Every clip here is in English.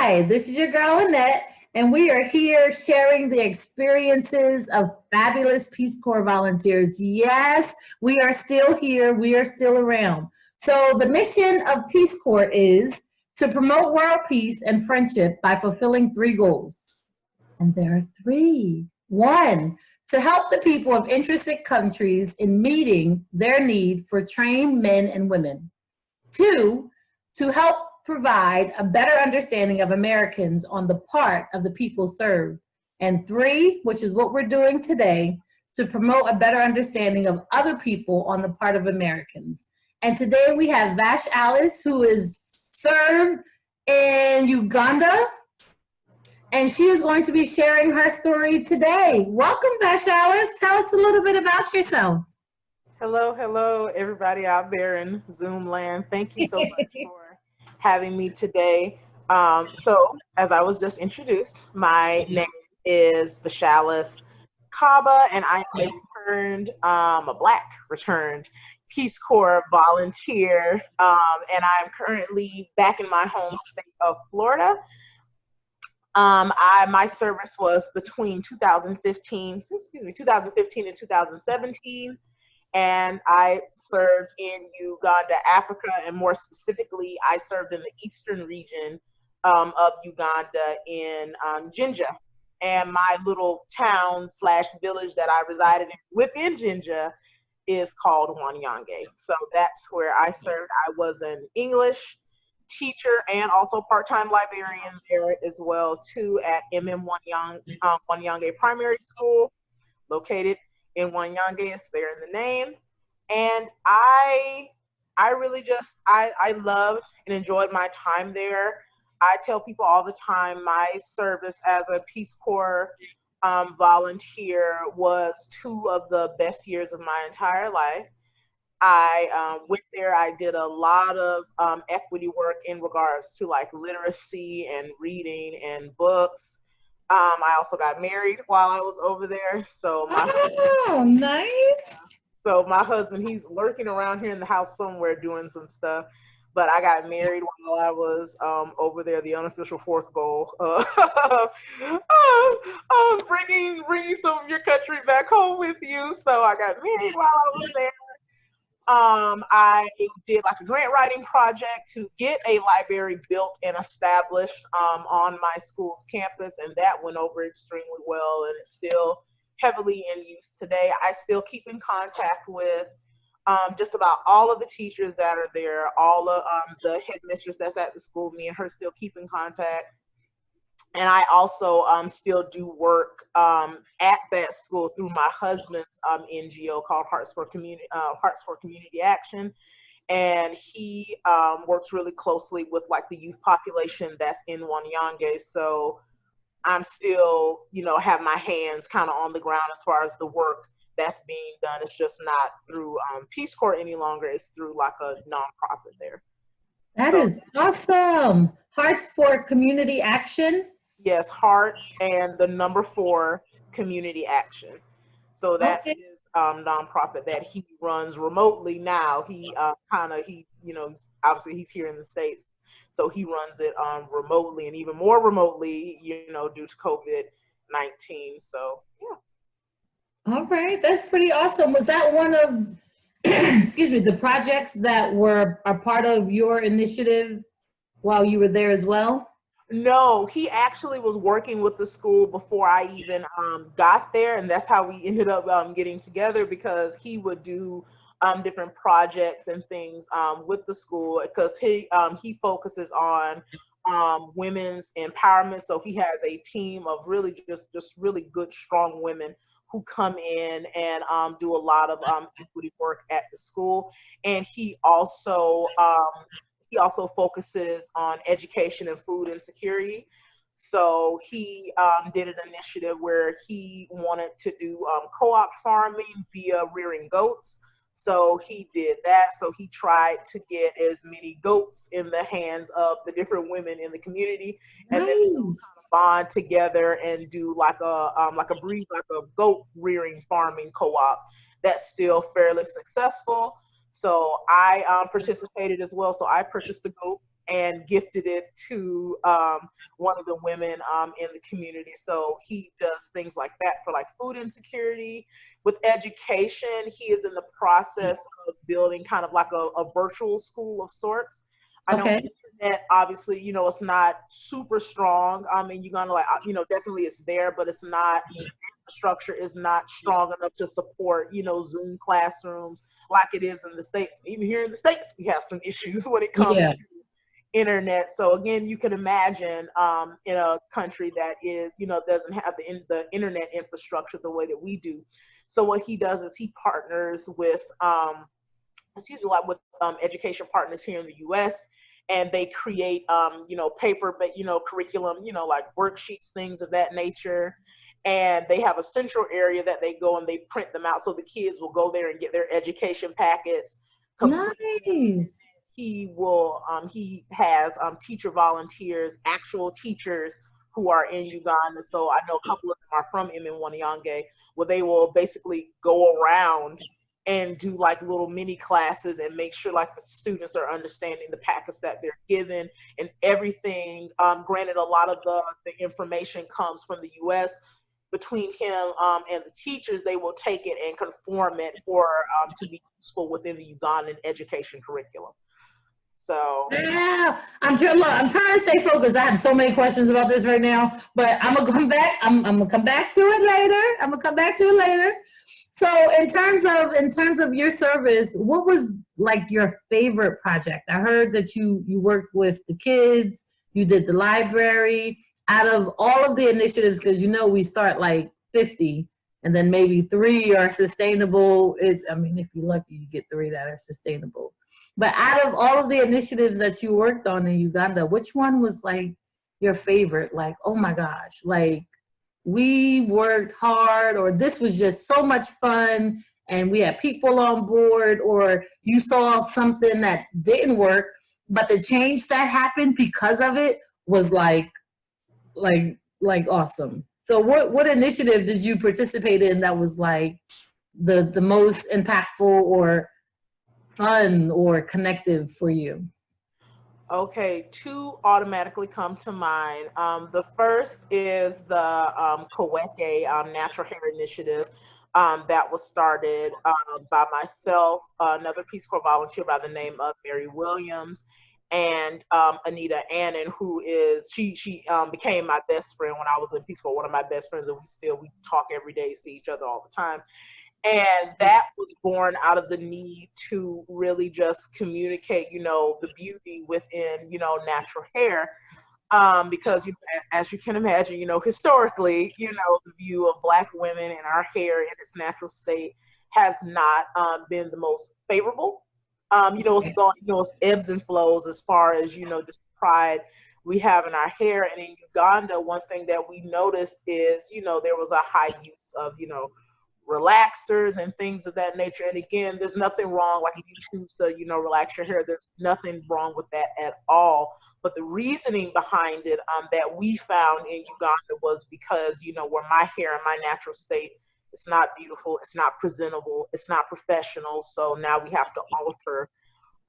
Hi, this is your girl Annette, and we are here sharing the experiences of fabulous Peace Corps volunteers. Yes, we are still here, we are still around. So, the mission of Peace Corps is to promote world peace and friendship by fulfilling three goals. And there are three. One, to help the people of interested countries in meeting their need for trained men and women. Two, to help provide a better understanding of Americans on the part of the people served. And three, which is what we're doing today, to promote a better understanding of other people on the part of Americans. And today we have Vashalice, who is served in Uganda, and she is going to be sharing her story today. Welcome, Vashalice. Tell us a little bit about yourself. Hello, everybody out there in Zoom land. Thank you so much for having me today. So, as I was just introduced, my name is Vashalice Kaaba, and I am a Black returned Peace Corps volunteer, and I'm currently back in my home state of Florida. My service was between 2015 and 2017. And I served in Uganda, Africa, and more specifically, I served in the eastern region of Uganda in Jinja. And my little town / village that I resided in within Jinja is called Wanyange. So that's where I served. I was an English teacher and also part-time librarian there as well too at Wanyange Primary School, located in Wanyange. It's there in the name. And I really just I loved and enjoyed my time there. I tell people all the time my service as a Peace Corps volunteer was two of the best years of my entire life. I went there. I did a lot of equity work in regards to like literacy and reading and books. I also got married while I was over there. Nice. So my husband, he's lurking around here in the house somewhere doing some stuff. But I got married while I was over there. The unofficial fourth goal, bringing some of your country back home with you. So I got married while I was there. I did like a grant writing project to get a library built and established on my school's campus, and that went over extremely well, and it's still heavily in use today. I still keep in contact with just about all of the teachers that are there, all of the headmistress that's at the school. Me and her still keep in contact. And I also still do work at that school through my husband's NGO called Hearts for Community Action, and he works really closely with like the youth population that's in Wanyange. So I'm still, have my hands kind of on the ground as far as the work that's being done. It's just not through Peace Corps any longer. It's through like a nonprofit there. That is awesome. Hearts for Community Action. Yes, Hearts and the number 4 Community Action. So that's his nonprofit that he runs remotely now. He obviously he's here in the States, so he runs it remotely and even more remotely, due to COVID-19. So yeah. All right, that's pretty awesome. Was that one of the projects that were a part of your initiative while you were there as well? No, he actually was working with the school before I even got there, and that's how we ended up getting together, because he would do different projects and things with the school, because he focuses on women's empowerment. So he has a team of really just really good, strong women who come in and do a lot of equity work at the school. And he also focuses on education and food insecurity. So he did an initiative where he wanted to do co-op farming via rearing goats. So he did that. So he tried to get as many goats in the hands of the different women in the community, and then kind of bond together and do like a goat rearing farming co-op that's still fairly successful. So I participated as well. So I purchased a goat and gifted it to one of the women in the community. So he does things like that for like food insecurity. With education, he is in the process of building kind of like a virtual school of sorts. I know Okay. internet, obviously, it's not super strong. I mean, you're gonna like, definitely it's there, but it's not, infrastructure is not strong enough to support, Zoom classrooms like it is in the States. Even here in the States, we have some issues when it comes Yeah. to internet. So again, you can imagine in a country that is, doesn't have the internet infrastructure the way that we do. So what he does is he partners with, like with education partners here in the U.S. and they create, paper, but curriculum, like worksheets, things of that nature. And they have a central area that they go and they print them out, so the kids will go there and get their education packets, complete them. Nice. He has teacher volunteers, actual teachers who are in Uganda. So I know a couple of them are from Mwanyange, where they will basically go around and do like little mini classes and make sure like the students are understanding the packets that they're given and everything. Granted, a lot of the information comes from the US. Between him and the teachers, they will take it and conform it for to be useful within the Ugandan education curriculum. So Yeah, I'm trying to stay focused. I have so many questions about this right now, but I'm gonna come back. I'm gonna come back to it later. I'm gonna come back to it later. So in terms of your service, what was like your favorite project? I heard that you worked with the kids, you did the library. Out of all of the initiatives, because we start like 50, and then maybe 3 are sustainable. I mean, if you're lucky, you get 3 that are sustainable. But out of all of the initiatives that you worked on in Uganda, which one was like your favorite? Like, oh my gosh, like we worked hard, or this was just so much fun and we had people on board, or you saw something that didn't work, but the change that happened because of it was like awesome. So what initiative did you participate in that was like the most impactful or fun or connective for you? okay, 2 automatically come to mind. The first is the Kaweke Natural Hair Initiative that was started by myself, another Peace Corps volunteer by the name of Mary Williams, and Anita Annan, who is she became my best friend when I was in Peace Corps, one of my best friends, and we talk every day, see each other all the time. And that was born out of the need to really just communicate, the beauty within, natural hair. Because, as you can imagine, historically, the view of Black women and our hair in its natural state has not been the most favorable. It's gone, it's ebbs and flows as far as, just pride we have in our hair. And in Uganda, one thing that we noticed is, there was a high use of, relaxers and things of that nature. And again, there's nothing wrong, like if you choose to, relax your hair, there's nothing wrong with that at all. But the reasoning behind it that we found in Uganda was because, where my hair in my natural state, it's not beautiful, it's not presentable, it's not professional. So now we have to alter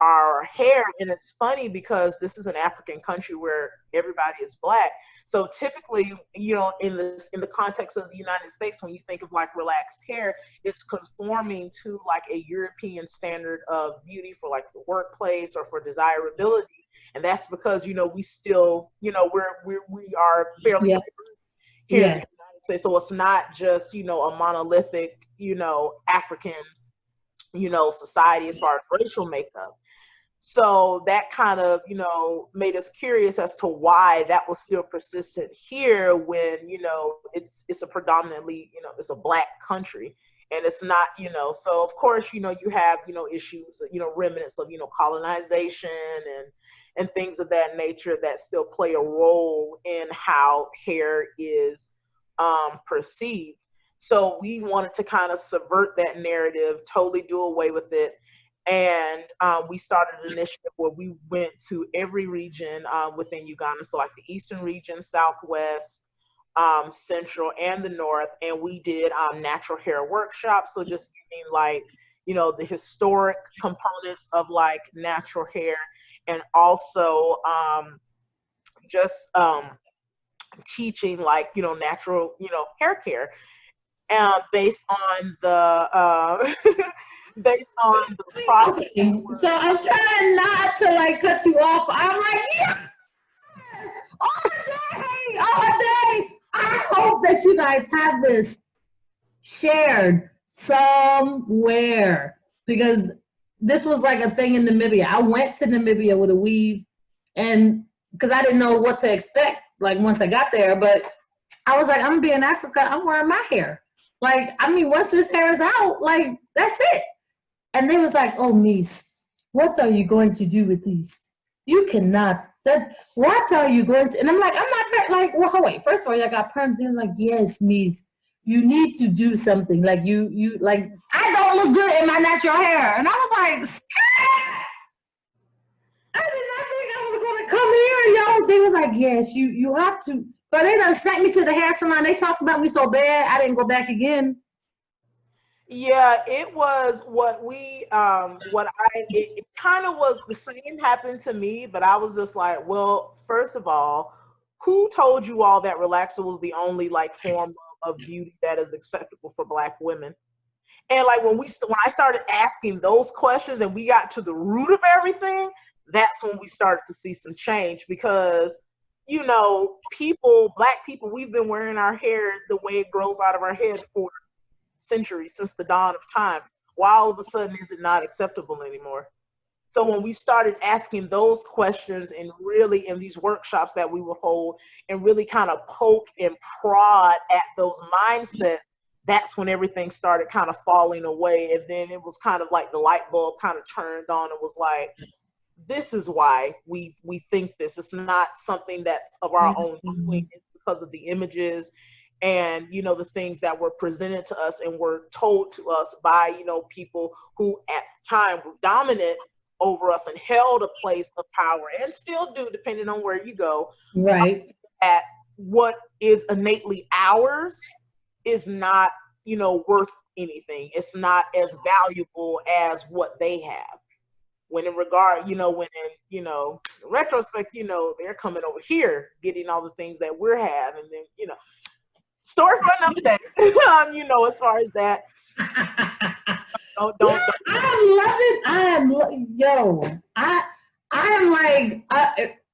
our hair. And it's funny because this is an African country where everybody is Black. So typically, in the context of the United States, when you think of like relaxed hair, it's conforming to like a European standard of beauty for like the workplace or for desirability. And that's because, we still, we are fairly Yeah. diverse here in the Yeah. United States. So it's not just, a monolithic, African, society as far as racial makeup. So that kind of, made us curious as to why that was still persistent here when, it's a predominantly, it's a Black country. And it's not, so of course, you have, issues, remnants of, colonization and things of that nature that still play a role in how hair is perceived. So we wanted to kind of subvert that narrative, totally do away with it. And we started an initiative where we went to every region within Uganda, so like the eastern region, southwest, central, and the north, and we did natural hair workshops. So just giving like, you know, the historic components of like natural hair, and also just teaching like, you know, natural, you know, hair care, based on the based on the products. Okay, so I'm trying not to like cut you off. I'm like, yes, all day, all day. I hope that you guys have this shared somewhere, because this was like a thing in Namibia. I went to Namibia with a weave, and because I didn't know what to expect, like once I got there, but I was like, I'm gonna be in Africa, I'm wearing my hair. Like, I mean, once this hair is out, like, that's it. And they was like, oh, niece, what are you going to do with these? You cannot. That. What are you going to? And I'm like, I'm not like, well, wait. First of all, I got perms. He was like, yes, niece, you need to do something. Like you like, I don't look good in my natural hair. And I was like, Skit! I did not think I was going to come here, yo. They was like, yes, you have to. But they done sent me to the hair salon. They talked about me so bad, I didn't go back again. Yeah, it was what we it kind of was the same happened to me, but I was just like, well, first of all, who told you all that relaxer was the only like form of beauty that is acceptable for Black women? And like when I started asking those questions and we got to the root of everything, that's when we started to see some change, because you know, Black people, we've been wearing our hair the way it grows out of our head for centuries, since the dawn of time. Why all of a sudden is it not acceptable anymore? So when we started asking those questions, and really in these workshops that we would hold and really kind of poke and prod at those mindsets, that's when everything started kind of falling away. And then it was kind of like the light bulb kind of turned on and was like, this is why we think this. It's not something that's of our own doing. It's because of the images and, you know, the things that were presented to us and were told to us by, you know, people who at the time were dominant over us and held a place of power, and still do, depending on where you go. Right. At what is innately ours is not, you know, worth anything. It's not as valuable as what they have. When in regard, you know, when in, you know, in retrospect, you know, they're coming over here getting all the things that we're having, and then, you know, story for another day. You know, as far as that. Don't. I am loving. Yo, I am like,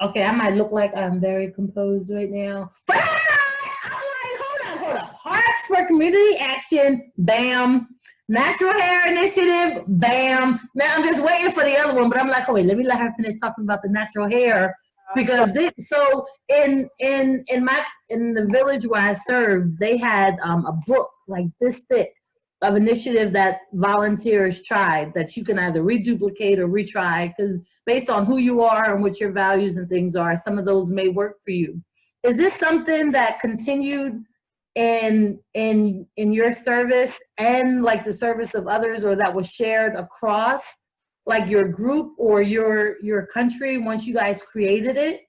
okay, I might look like I'm very composed right now, but I'm like, hold up. Hearts for community action, bam. Natural hair initiative, bam. Now I'm just waiting for the other one, but I'm like, oh wait, let me let her finish talking about the natural hair, because so in the village where I served, they had a book like this thick of initiative that volunteers tried, that you can either reduplicate or retry, because based on who you are and what your values and things are, some of those may work for you. Is this something that continued in your service and like the service of others, or that was shared across like your group or your country once you guys created it?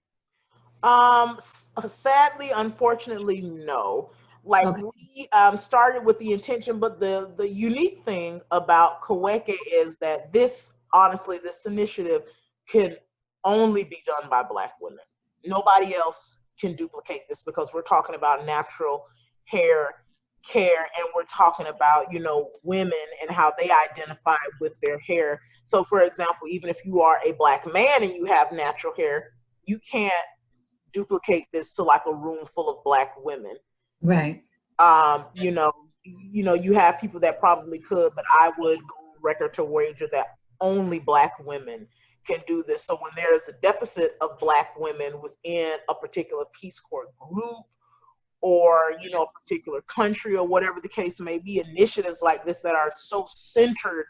Sadly, unfortunately, no. Like, Okay. we started with the intention, but the unique thing about Kaweke is that this initiative can only be done by Black women. Nobody else can duplicate this, because we're talking about natural hair care, and we're talking about, you know, women and how they identify with their hair. So for example, even if you are a Black man and you have natural hair, you can't duplicate this to like a room full of Black women. Right. You know, you have people that probably could, but I would go on record to wager that only Black women can do this. So when there is a deficit of Black women within a particular Peace Corps group, or, you know, a particular country, or whatever the case may be, initiatives like this that are so centered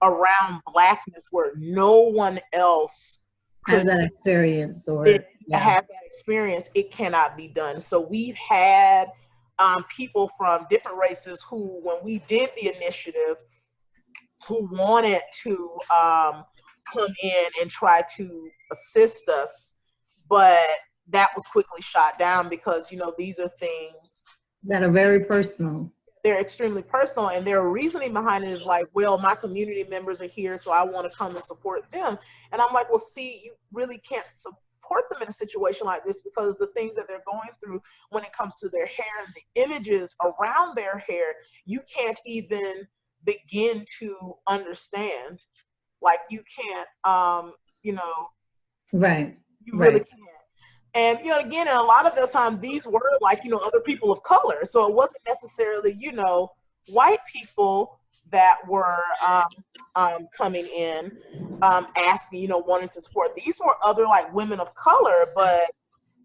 around Blackness, where no one else Has that experience, or has that experience, it cannot be done. So we've had people from different races who, when we did the initiative, who wanted to come in and try to assist us, but that was quickly shot down, because, you know, these are things that are very personal. they're extremely personal, and their reasoning behind it is like, well, my community members are here, so I want to come and support them. And I'm like, well, see, you really can't support them in a situation like this, because the things that they're going through when it comes to their hair and the images around their hair, you can't even begin to understand. Like, you can't, you know, Right. you really Right. can't. And, you know, again, and a lot of the time, these were like, you know, other people of color. So it wasn't necessarily, you know, white people that were coming in, asking, you know, wanting to support. These were other like women of color, but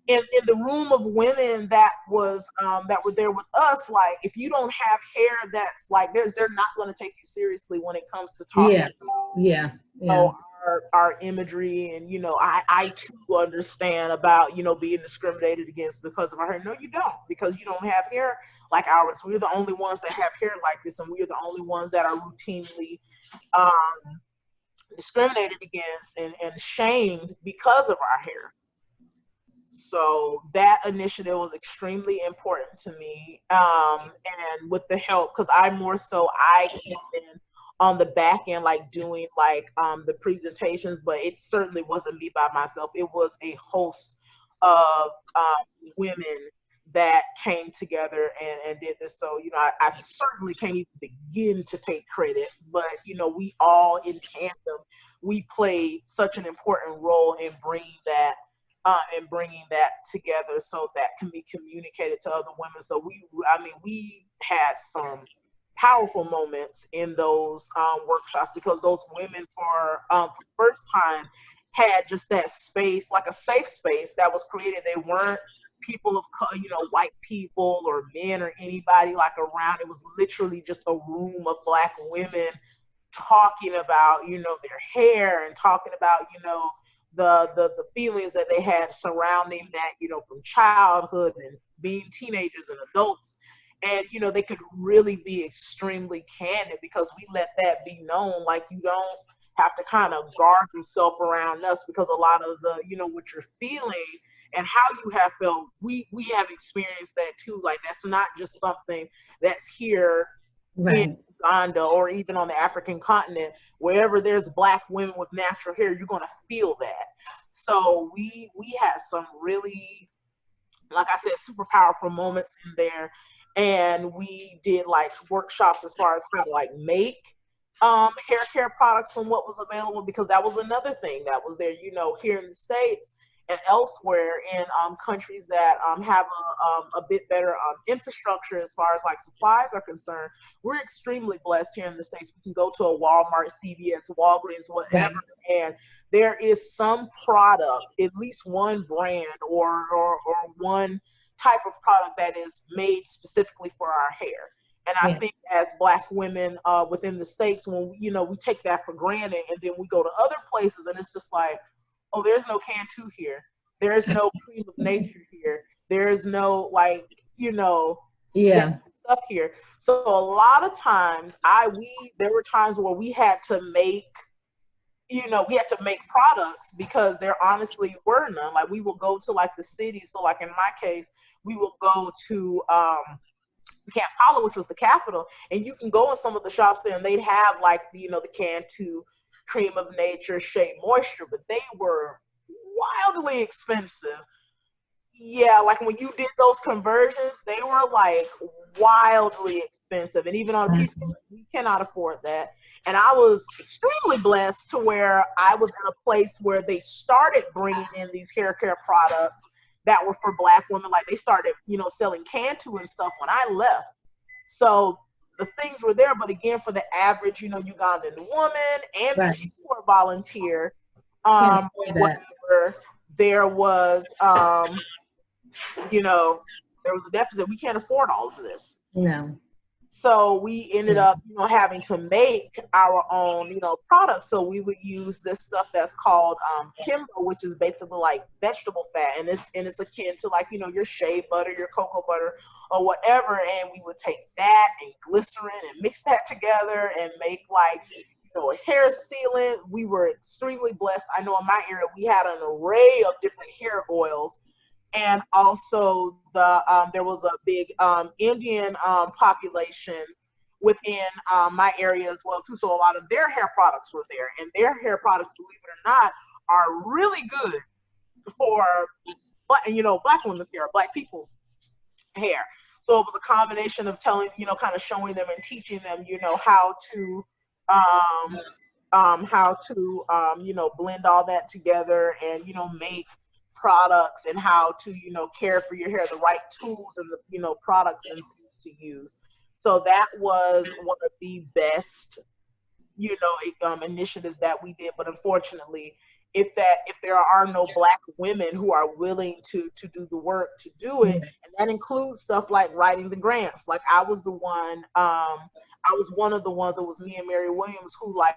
in the room of women that was that were there with us, like, if you don't have hair that's like theirs, they're not going to take you seriously when it comes to talking Yeah. about, Yeah. you know, Yeah. our imagery. And, you know, I too understand about, you know, being discriminated against because of our hair. No, you don't, because you don't have hair like ours. We're the only ones that have hair like this, and we're the only ones that are routinely discriminated against and shamed because of our hair. So that initiative was extremely important to me. And with the help, because I came in on the back end, like doing like the presentations, but it certainly wasn't me by myself. It was a host of women that came together and did this. So, you know, I certainly can't even begin to take credit, but, you know, we all in tandem, we played such an important role in bringing that together so that can be communicated to other women. So we had some powerful moments in those workshops, because those women for the first time had just that space, like a safe space that was created. They weren't people of color, you know, white people or men or anybody like around. It was literally just a room of Black women talking about, you know, their hair, and talking about, you know, the feelings that they had surrounding that, you know, from childhood and being teenagers and adults. And, you know, they could really be extremely candid, because we let that be known. Like, you don't have to kind of guard yourself around us, because a lot of the, you know, what you're feeling and how you have felt, we have experienced that too. Like, that's not just something that's here in Right. Uganda or even on the African continent. Wherever there's Black women with natural hair, you're going to feel that. So we had some really, like I said, super powerful moments in there. And we did like workshops as far as how to like make hair care products from what was available, because that was another thing that was there, you know, here in the States and elsewhere in countries that have a bit better infrastructure as far as like supplies are concerned. We're extremely blessed here in the States. We can go to a Walmart, CVS, Walgreens, whatever, Right. and there is some product, at least one brand or one type of product that is made specifically for our hair. And I Yeah. think as Black women within the States, when, you know, we take that for granted, and then we go to other places and it's just like, oh, there's no Cantu here. There's no cream of nature here. There's no, like, you know, that Yeah. stuff here. So a lot of times there were times where we had to make, you know, we had to make products because there honestly were none. Like, we will go to like the city. So like in my case, we will go to Camp Pala, which was the capital, and you can go in some of the shops there and they'd have like, you know, the Cantu cream of nature, shea moisture, but they were wildly expensive. Yeah, like when you did those conversions, they were like wildly expensive. And even on a piece, we cannot afford that. And I was extremely blessed to where I was in a place where they started bringing in these hair care products that were for Black women. Like, they started, you know, selling Cantu and stuff when I left. So the things were there, but again, for the average, you know, Ugandan woman and the Right. Peace Corps volunteer, Can't or afford that. whatever, there was, you know, there was a deficit. We can't afford all of this. No. So we ended Yeah. up, you know, having to make our own, you know, products. So we would use this stuff that's called kimbo, which is basically like vegetable fat, and it's akin to like, you know, your shea butter, your cocoa butter, or whatever. And we would take that and glycerin and mix that together and make like, you know, a hair sealant. We were extremely blessed. I know in my area we had an array of different hair oils and also there was a big Indian population within my area as well too. So a lot of their hair products were there, and their hair products, believe it or not, are really good for black women's hair, black people's hair. So it was a combination of telling, kind of showing them and teaching them, how to blend all that together and, make products, and how to, care for your hair, the right tools and the, products and things to use. So that was one of the best, initiatives that we did. But unfortunately, if there are no black women who are willing to do the work to do it, and that includes stuff like writing the grants. Like I was one of the ones, it was me and Mary Williams who like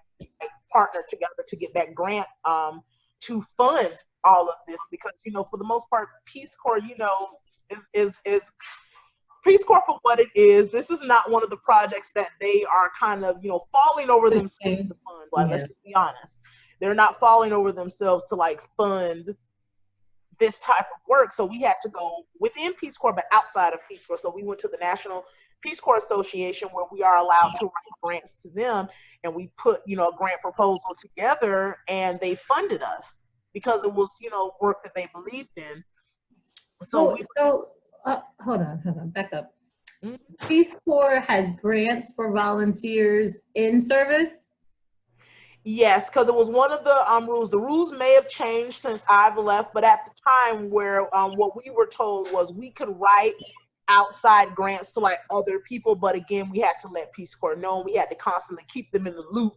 partnered together to get that grant to fund all of this, because for the most part, Peace Corps is Peace Corps for what it is. This is not one of the projects that they are kind of falling over themselves to fund. Like, let's just be honest, they're not falling over themselves to like fund this type of work. So we had to go within Peace Corps, but outside of Peace Corps. So we went to the National Peace Corps Association, where we are allowed to write grants to them, and we put a grant proposal together, and they funded us because it was work that they believed in. So hold on, back up. Mm-hmm. Peace Corps has grants for volunteers in service? Yes, because it was one of the rules. The rules may have changed since I've left, but at the time where what we were told was we could write outside grants to like other people, but again, we had to let Peace Corps know. We had to constantly keep them in the loop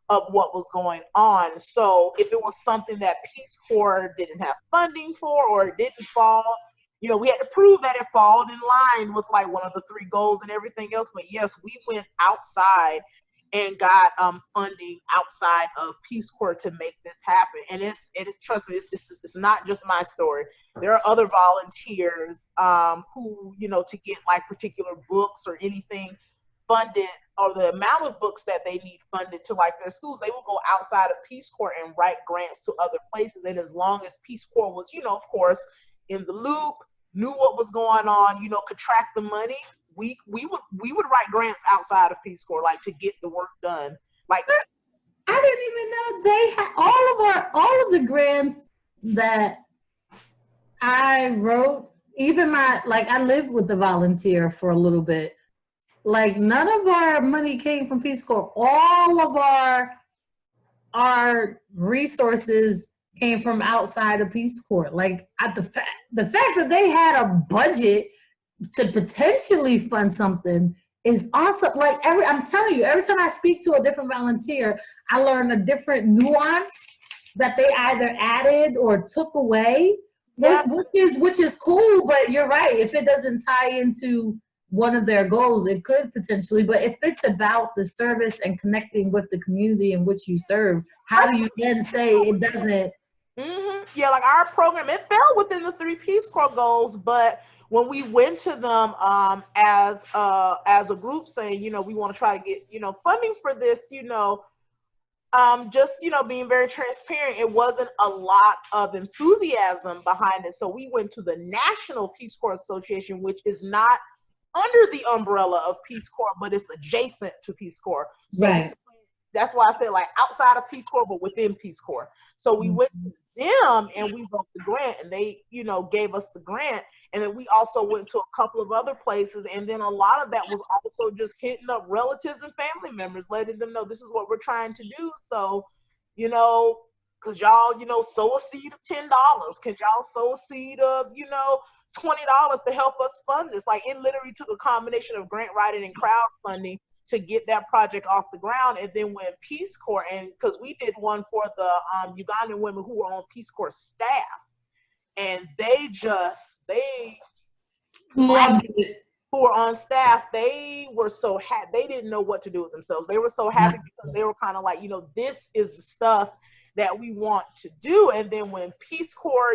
of what was going on. So if it was something that Peace Corps didn't have funding for, or it didn't fall, we had to prove that it followed in line with like one of the 3 goals and everything else. But yes, we went outside and got funding outside of Peace Corps to make this happen. And it is trust me, it's not just my story. There are other volunteers who, to get like particular books or anything funded, or the amount of books that they need funded to like their schools, they will go outside of Peace Corps and write grants to other places. And as long as Peace Corps was, of course, in the loop, knew what was going on, could track the money, we would write grants outside of Peace Corps, like to get the work done. Like I didn't even know they had all of the grants that I wrote. Even I lived with the volunteer for a little bit. Like none of our money came from Peace Corps. All of our resources came from outside of Peace Corps. Like the fact that they had a budget to potentially fund something is awesome. Like I'm telling you, every time I speak to a different volunteer, I learn a different nuance that they either added or took away, which is cool. But you're right. If it doesn't tie into one of their goals, it could potentially. But if it's about the service and connecting with the community in which you serve, how do you then say it doesn't? Mm-hmm. Yeah, like our program, it fell within the 3 Peace Corps goals, but when we went to them as a group saying, we want to try to get, funding for this, just, being very transparent, it wasn't a lot of enthusiasm behind it. So we went to the National Peace Corps Association, which is not under the umbrella of Peace Corps, but it's adjacent to Peace Corps. So right. That's why I said like outside of Peace Corps, but within Peace Corps. So we went to them and we wrote the grant, and they, gave us the grant. And then we also went to a couple of other places. And then a lot of that was also just hitting up relatives and family members, letting them know this is what we're trying to do. So, cause y'all, sow a seed of $10. Could y'all sow a seed of, $20 to help us fund this? Like it literally took a combination of grant writing and crowdfunding to get that project off the ground. And then when Peace Corps, and because we did one for the Ugandan women who were on Peace Corps staff, and they loved it. Who were on staff, they were so happy. They didn't know what to do with themselves. They were so happy because they were kind of like, this is the stuff that we want to do. And then when Peace Corps,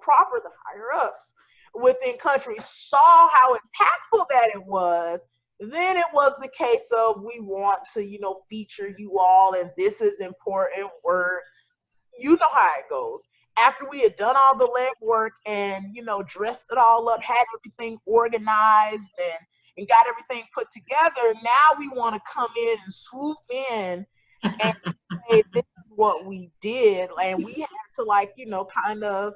proper, the higher ups within country saw how impactful that it was, then it was the case of we want to, feature you all, and this is important work. you know how it goes. After we had done all the legwork and, you know, dressed it all up, had everything organized and got everything put together, now we want to come in and swoop in and say, this is what we did. And we had to, like, you know, kind of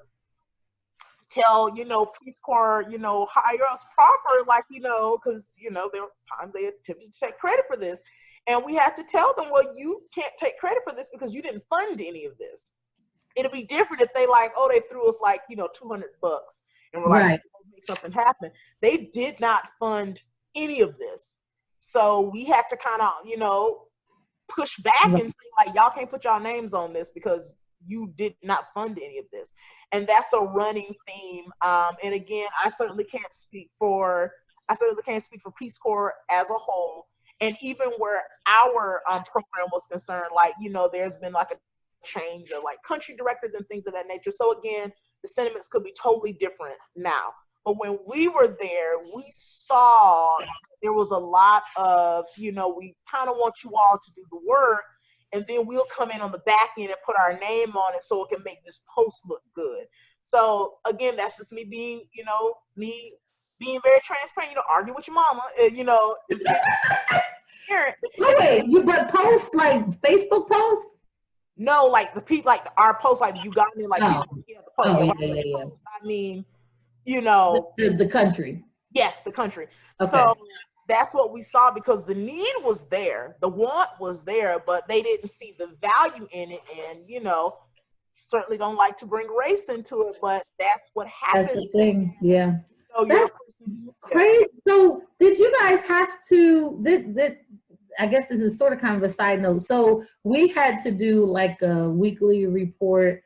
tell, you know, Peace Corps, you know, hire us proper, like, you know, because, you know, there were times they attempted to take credit for this. And we had to tell them, well, you can't take credit for this because you didn't fund any of this. It'll be different if they like, oh, they threw us like, you know, $200 and we're like, Right. make something happen. They did not fund any of this. So we had to kind of, you know, push back and say, like, y'all can't put y'all names on this because you did not fund any of this. And that's a running theme. And again, I certainly can't speak for Peace Corps as a whole. And even where our program was concerned, like, you know, there's been like a change of like country directors and things of that nature. So again, the sentiments could be totally different now. But when we were there, we saw there was a lot of, you know, we kind of want you all to do the work, and then we'll come in on the back end and put our name on it so it can make this post look good. So again, that's just me being, you know, me being very transparent. You know, argue with your mama. You know, it's very transparent. Oh, wait, but posts like Facebook posts? No, like the people, like our posts, like the Ugandan, like Oh. the post. Oh, Yeah. Post. I mean, you know, the country. Yes, the country. Okay. So that's what we saw because the need was there, the want was there, but they didn't see the value in it. And, you know, certainly don't like to bring race into it, but that's what happened. That's the thing. Yeah. So that's crazy. So did you guys have to, I guess this is sort of kind of a side note. So we had to do like a weekly report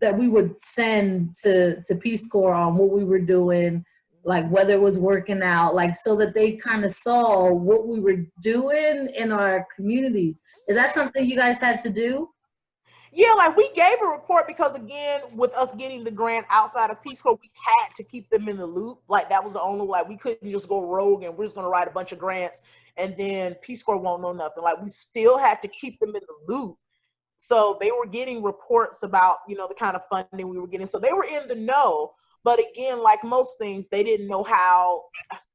that we would send to Peace Corps on what we were doing, like whether it was working out, like so that they kind of saw what we were doing in our communities. Is that something you guys had to do? Yeah, like we gave a report because again, with us getting the grant outside of Peace Corps, we had to keep them in the loop. Like that was the only, like we couldn't just go rogue and we're just gonna write a bunch of grants and then Peace Corps won't know nothing. Like we still had to keep them in the loop. So they were getting reports about, you know, the kind of funding we were getting. So they were in the know. But again, like most things, they didn't know how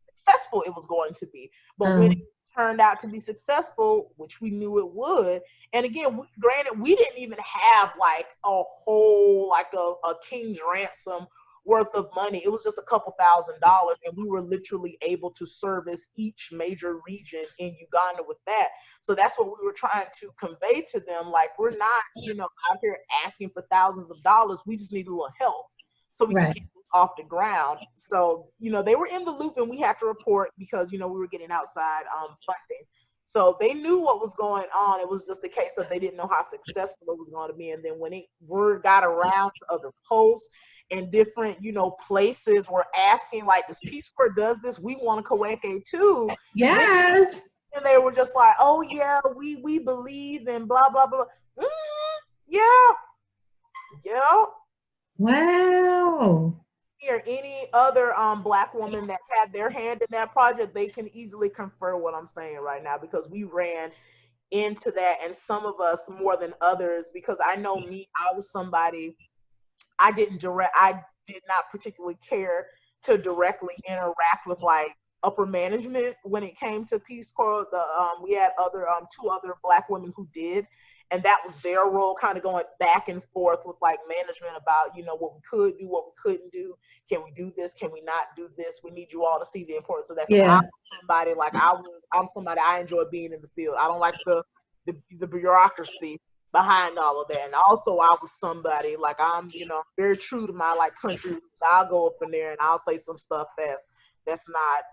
successful it was going to be. But when it turned out to be successful, which we knew it would, and again, granted, we didn't even have like a whole, like a king's ransom worth of money. It was just a couple $1,000s, and we were literally able to service each major region in Uganda with that. So that's what we were trying to convey to them. Like, we're not, you know, out here asking for thousands of dollars. We just need a little help so we can get this off the ground. So, you know, they were in the loop and we had to report because, you know, we were getting outside funding. So they knew what was going on. It was just a case of they didn't know how successful it was going to be. And then when word got around to other posts and different, you know, places were asking, like, this Peace Corps does this, we want to Kaweke too. Yes. And they were just like, oh yeah, we believe in blah, blah, blah. Yeah. Wow. Or any other Black woman that had their hand in that project, they can easily confer what I'm saying right now, because we ran into that, and some of us more than others, because I know me, I was somebody, I did not particularly care to directly interact with like upper management when it came to Peace Corps. We had two other Black women who did, and that was their role, kind of going back and forth with like management about, you know, what we could do, what we couldn't do. Can we do this? Can we not do this? We need you all to see the importance of that. Yeah. I'm somebody, I enjoy being in the field. I don't like the bureaucracy behind all of that. And also I was somebody, like, I'm, you know, very true to my like country roots. I'll go up in there and I'll say some stuff that's not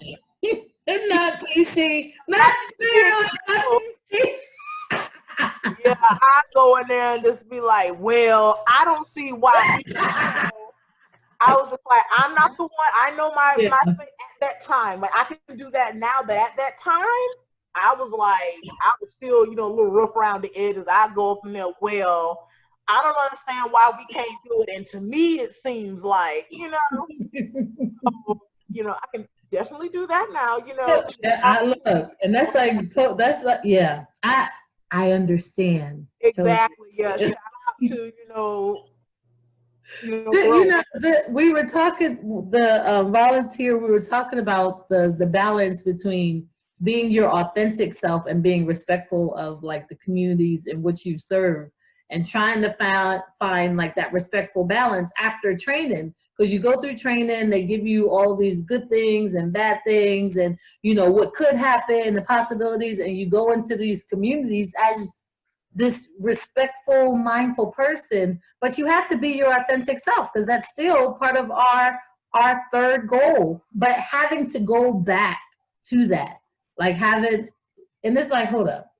not PC. Not PC. Yeah, I go in there and just be like, well, I don't see why. I was just like, I'm not the one. I know my thing at that time. Like, I can do that now, but at that time, I was still, you know, a little rough around the edges. I go up in there, well, I don't understand why we can't do it. And to me, it seems like, you know, I can definitely do that now, you know. I look, and that's like, yeah, I understand. Exactly. Yeah. to, grow. We were talking, the volunteer, we were talking about the balance between being your authentic self and being respectful of like the communities in which you serve, and trying to find like that respectful balance after training. Because you go through training, they give you all these good things and bad things and, what could happen, the possibilities, and you go into these communities as this respectful, mindful person, but you have to be your authentic self, because that's still part of our third goal. But having to go back to that, like having, and it's like, hold up,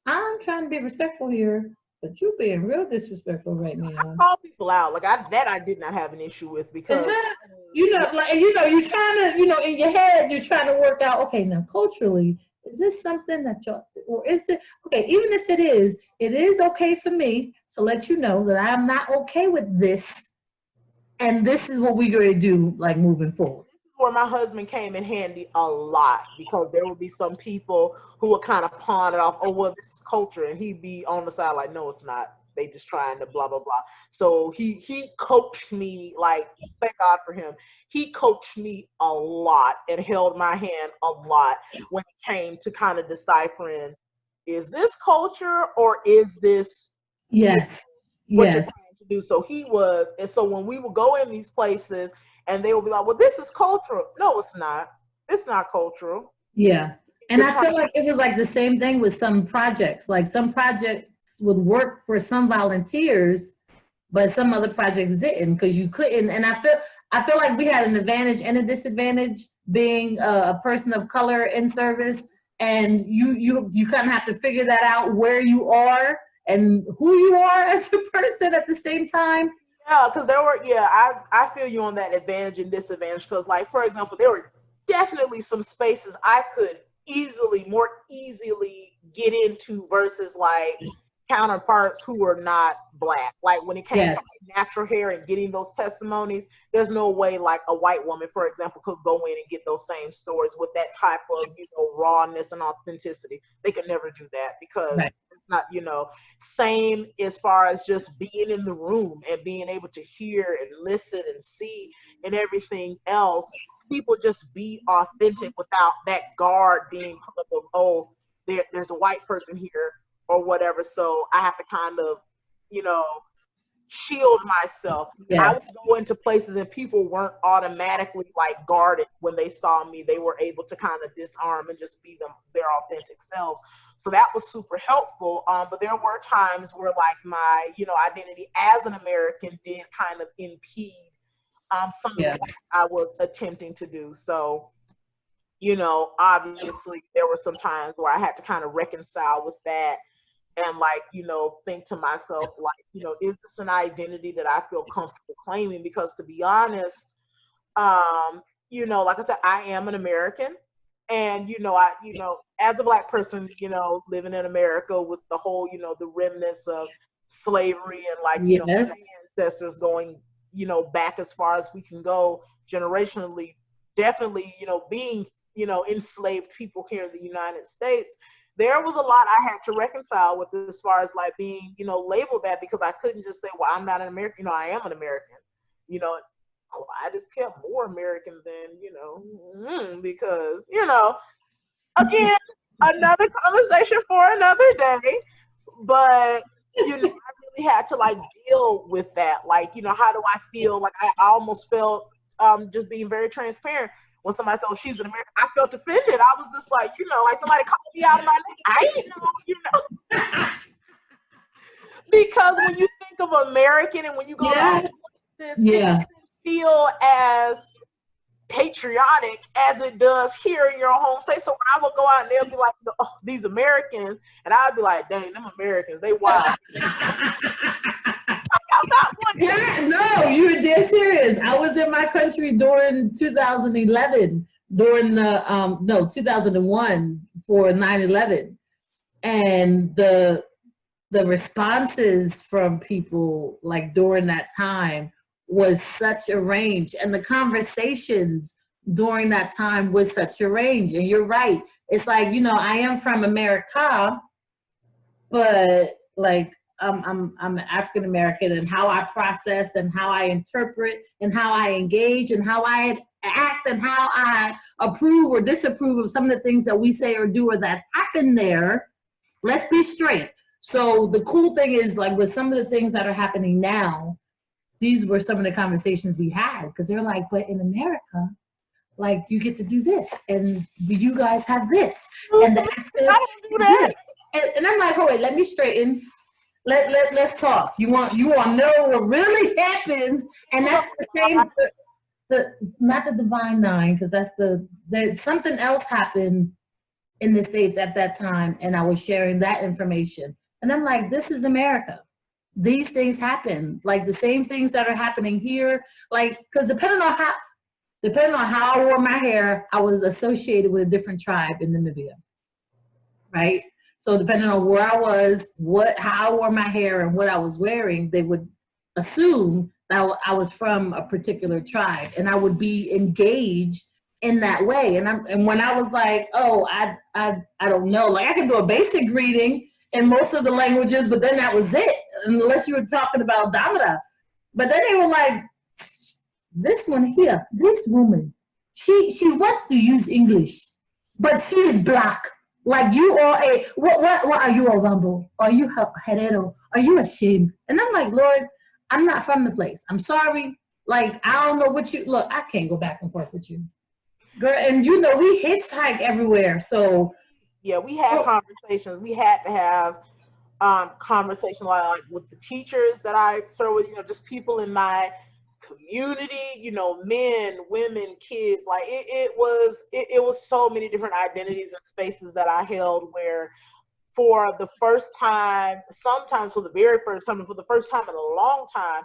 I'm trying to be respectful here, but you're being real disrespectful right now. I call people out, like I did not have an issue with, because you're trying to, in your head, you're trying to work out, okay, now culturally, is this something that y'all, or is it, okay, even if it is okay for me to let you know that I'm not okay with this, and this is what we're going to do, like, moving forward. This is where my husband came in handy a lot, because there would be some people who would kind of pawn it off, oh, well, this is culture, and he'd be on the side like, no, it's not. They just trying to blah, blah, blah. So he coached me, like, thank God for him. He coached me a lot and held my hand a lot when it came to kind of deciphering, is this culture or is this yes what yes you're trying to do? So he was, and so when we would go in these places and they would be like, well, this is cultural. No, it's not. It's not cultural. Yeah. And I feel like it was like the same thing with some projects. Like some projects would work for some volunteers, but some other projects didn't, because you couldn't. And I feel like we had an advantage and a disadvantage being a person of color in service, and you kind of have to figure that out, where you are and who you are as a person at the same time. Yeah, because there were, I feel you on that advantage and disadvantage, because, like, for example, there were definitely some spaces I could more easily get into versus like counterparts who were not Black. Like when it came to like natural hair and getting those testimonies, there's no way like a white woman, for example, could go in and get those same stories with that type of, rawness and authenticity. They could never do that, because it's not, same as far as just being in the room and being able to hear and listen and see and everything else. People just be authentic without that guard being put up of, oh, there's a white person here or whatever. So I have to kind of, shield myself. I would go into places and people weren't automatically like guarded when they saw me. They were able to kind of disarm and just be their authentic selves. So that was super helpful. But there were times where like my, identity as an American did kind of impede some of what I was attempting to do. So, obviously there were some times where I had to kind of reconcile with that and like, think to myself, like, is this an identity that I feel comfortable claiming? Because to be honest, like I said, I am an American, and, as a Black person, living in America with the whole, the remnants of slavery and like, my ancestors going, back as far as we can go generationally, definitely, being, enslaved people here in the United States, there was a lot I had to reconcile with as far as like being, labeled that, because I couldn't just say, well, I'm not an American, I am an American, I just kept more American than, because, again, another conversation for another day, but, I really had to like deal with that. Like, how do I feel? Like I almost felt, just being very transparent, when somebody said, oh, she's an American, I felt offended. I was just like, like somebody called me out of my name. I didn't know, because when you think of American and when you go to other places, it doesn't feel as patriotic as it does here in your home state. So when I would go out and they'll be like, oh, these Americans, and I'd be like, dang, them Americans, they wild. No, you're dead serious. I was in my country during 2011, during the 2001 for 9/11, and the responses from people like during that time was such a range, and the conversations during that time was such a range. And you're right. It's like, I am from America, but like I'm African American, and how I process and how I interpret and how I engage and how I act and how I approve or disapprove of some of the things that we say or do or that happen there. Let's be straight. So the cool thing is, like, with some of the things that are happening now, these were some of the conversations we had, because they're like, but in America, like, you get to do this, and you guys have this, and the access I don't do that. and I'm like, oh wait, let me straighten. Let's talk. You want to know what really happens, and that's the same. Not the Divine Nine, because there's something else happened in the States at that time, and I was sharing that information, and I'm like, this is America. These things happen, like the same things that are happening here, like, because depending on how I wore my hair, I was associated with a different tribe in Namibia, right? So depending on where I was, how I wore my hair and what I was wearing, they would assume that I was from a particular tribe, and I would be engaged in that way. And when I was like, oh, I don't know, like I can do a basic greeting in most of the languages, but then that was it, unless you were talking about Damara. But then they were like, this one here, this woman, she wants to use English, but she is black. Like, you are what are you, a Rambo? Are you Herero? Are you ashamed? And I'm like, Lord, I'm not from the place. I'm sorry. Like, I don't know what look, I can't go back and forth with you. Girl, and we hitchhike everywhere. So yeah, we had conversations. We had to have conversation like with the teachers that I serve with, just people in my community, men, women, kids. Like it was so many different identities and spaces that I held, where for the first time, sometimes for the very first time, and for the first time in a long time,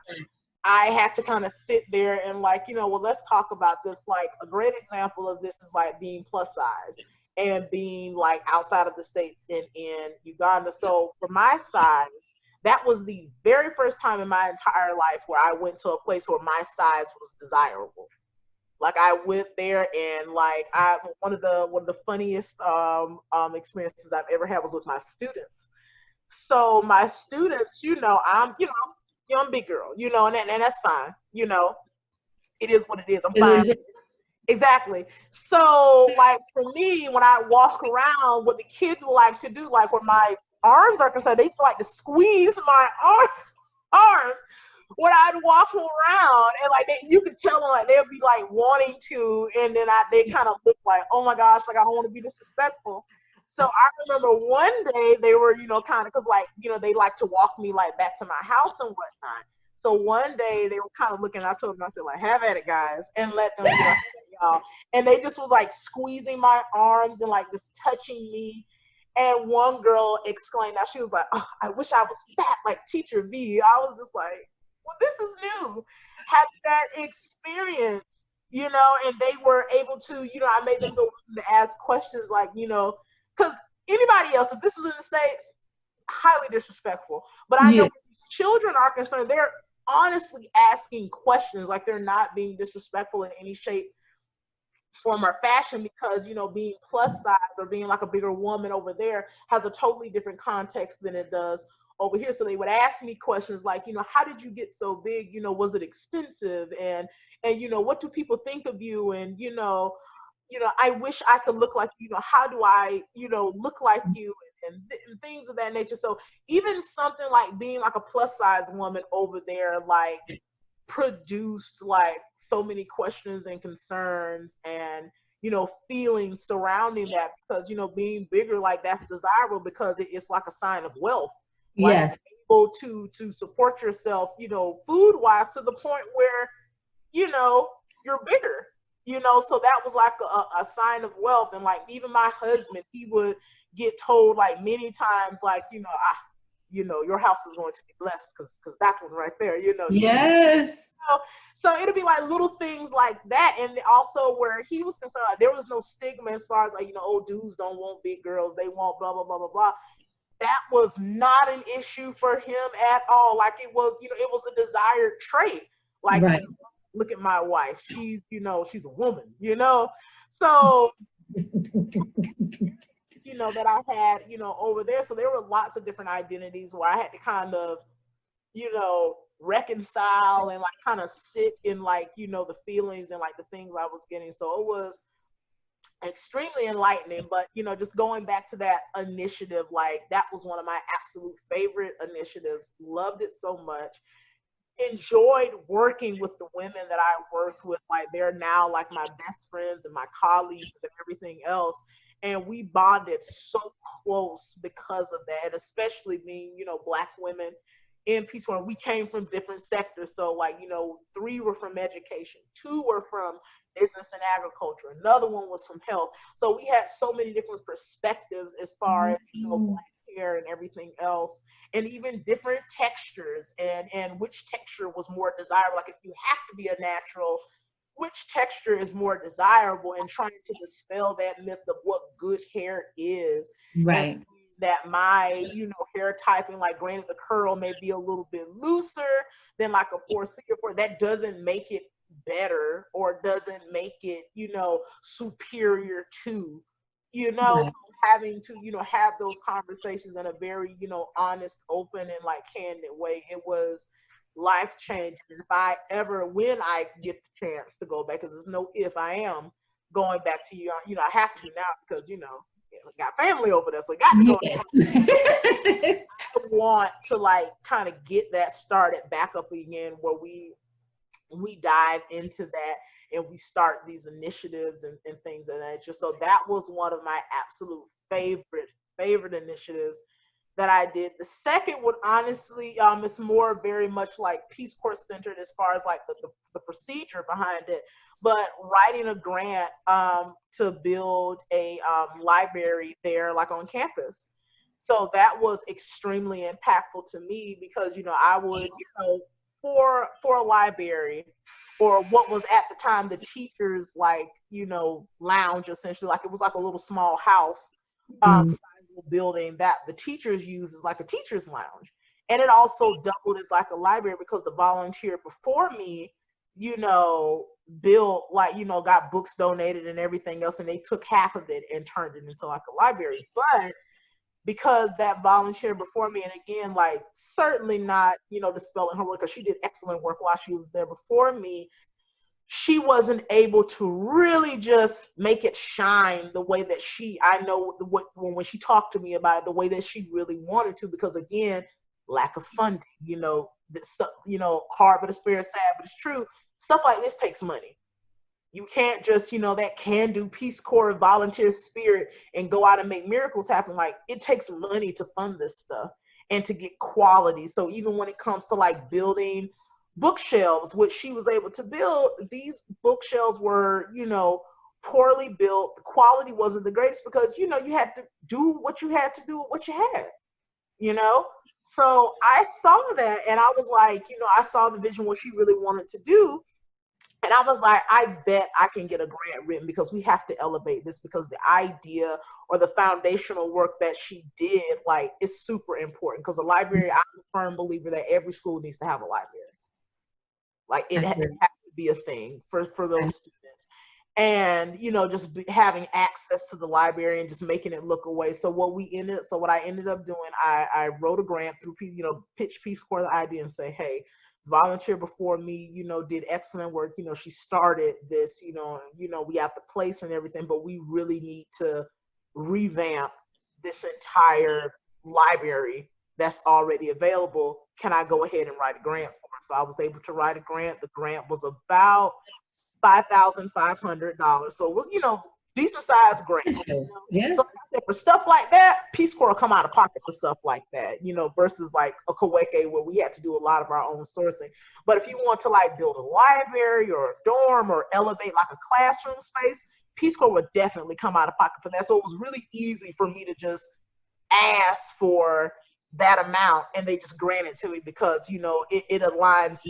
I had to kind of sit there and well, let's talk about this. Like, a great example of this is like being plus size and being like outside of the States in Uganda. So for my size, that was the very first time in my entire life where I went to a place where my size was desirable. Like, I went there, and one of the funniest experiences I've ever had was with my students. So my students, I'm a big girl, and that's fine. It is what it is. I'm fine. Exactly. So, like, for me, when I walk around, what the kids will like to do, like, where my arms are concerned, they used to like to squeeze my arms when I'd walk around, and like you could tell them, like, they'll be like wanting to, and then they kind of look like, oh my gosh, like, I don't want to be disrespectful. So I remember one day they were, kind of, because they like to walk me like back to my house and whatnot. So one day they were kind of looking, I told them, I said, like, have at it, guys, and let them, y'all. And they just was like squeezing my arms and like just touching me. And one girl exclaimed, now she was like, oh, I wish I was fat like Teacher V. I was just like, well, this is new. Had that experience, and they were able to, I made them go to ask questions like, because anybody else, if this was in the States, highly disrespectful. But I know when children are concerned, they're honestly asking questions, like they're not being disrespectful in any shape, form, or fashion, because being plus size or being like a bigger woman over there has a totally different context than it does over here. So they would ask me questions like, how did you get so big? Was it expensive? And what do people think of you? And I wish I could look like how do I look like you? And things of that nature. So even something like being like a plus size woman over there, like, produced like so many questions and concerns and feelings surrounding that, because being bigger, like, that's desirable because it's like a sign of wealth. Like, yes, able to support yourself food wise, to the point where you're bigger, so that was like a sign of wealth. And like, even my husband, he would get told like many times, like, your house is going to be blessed because that one right there, yes, so it'll be like little things like that. And also, where he was concerned, there was no stigma as far as like, old dudes don't want big girls, they want blah blah blah blah blah. That was not an issue for him at all. Like, it was, it was a desired trait. Like, right. Look at my wife, she's she's a woman, so you know, that I had, you know, over there. So there were lots of different identities where I had to kind of, you know, reconcile and like kind of sit in like, you know, the feelings and like the things I was getting. So it was extremely enlightening. But, you know, just going back to that initiative, like that was one of my absolute favorite initiatives. Loved it so much. Enjoyed working with the women that I worked with. Like they're now like my best friends and my colleagues and everything else. And we bonded so close because of that. And especially being, you know, Black women in Peace Corps. We came from different sectors. So like, you know, 3 were from education, 2 were from business and agriculture. Another one was from health. So we had so many different perspectives as far as, you know, Black hair and everything else, and even different textures and which texture was more desirable. Like if you have to be a natural, which texture is more desirable, and trying to dispel that myth of what good hair is. Right. And that my, you know, hair typing, like granted the curl may be a little bit looser than like a 4C or 4, that doesn't make it better or doesn't make it, you know, superior to, you know. Right. So having to, you know, have those conversations in a very, you know, honest, open and like candid way, it was life changing. And if I ever, when I get the chance to go back, because there's no if, I am going back to, you know, I have to now because, you know, got family over there, so I got to go. Yes. I want to like kind of get that started back up again, where we dive into that and we start these initiatives and things of that nature. So that was one of my absolute favorite initiatives that I did. The second would honestly, it's more very much like Peace Corps centered as far as like the procedure behind it, but writing a grant to build a library there, like on campus. So that was extremely impactful to me because, you know, I would, you know, for a library, or what was at the time the teachers, like, you know, lounge, essentially, like it was like a little small house, sizable building that the teachers use as like a teacher's lounge. And it also doubled as like a library because the volunteer before me, you know, built like, you know, got books donated and everything else, and they took half of it and turned it into like a library. But because that volunteer before me, and again, like certainly not, you know, dispelling her work, because she did excellent work while she was there before me, she wasn't able to really just make it shine the way that I know when she talked to me about it, the way that she really wanted to, because again, lack of funding, you know, this stuff, you know, hard but it's fair, sad but it's true. Stuff like this takes money. You can't just, you know, that can do Peace Corps volunteer spirit and go out and make miracles happen. Like it takes money to fund this stuff and to get quality. So even when it comes to like building bookshelves, which she was able to build, these bookshelves were, you know, poorly built. The quality wasn't the greatest because, you know, you had to do what you had to do with what you had, you know? So I saw that and I was like, you know, I saw the vision, what she really wanted to do. And I was like, I bet I can get a grant written because we have to elevate this, because the idea or the foundational work that she did, like, is super important. Because a library, I'm a firm believer that every school needs to have a library. Like it has to be a thing for those students. And, you know, just having access to the library and just making it look away. So what I ended up doing, I wrote a grant through, you know, pitch Peace Corps the idea and say, hey, volunteer before me, you know, did excellent work. You know, she started this, you know, we have the place and everything, but we really need to revamp this entire library that's already available. Can I go ahead and write a grant for it? So I was able to write a grant. The grant was about $5,500. So it was, you know, decent sized grant. You know? Yeah. So like I said, for stuff like that, Peace Corps will come out of pocket for stuff like that, you know, versus like a Kaweke where we had to do a lot of our own sourcing. But if you want to like build a library or a dorm or elevate like a classroom space, Peace Corps would definitely come out of pocket for that. So it was really easy for me to just ask for that amount and they just grant it to me because, you know, it aligns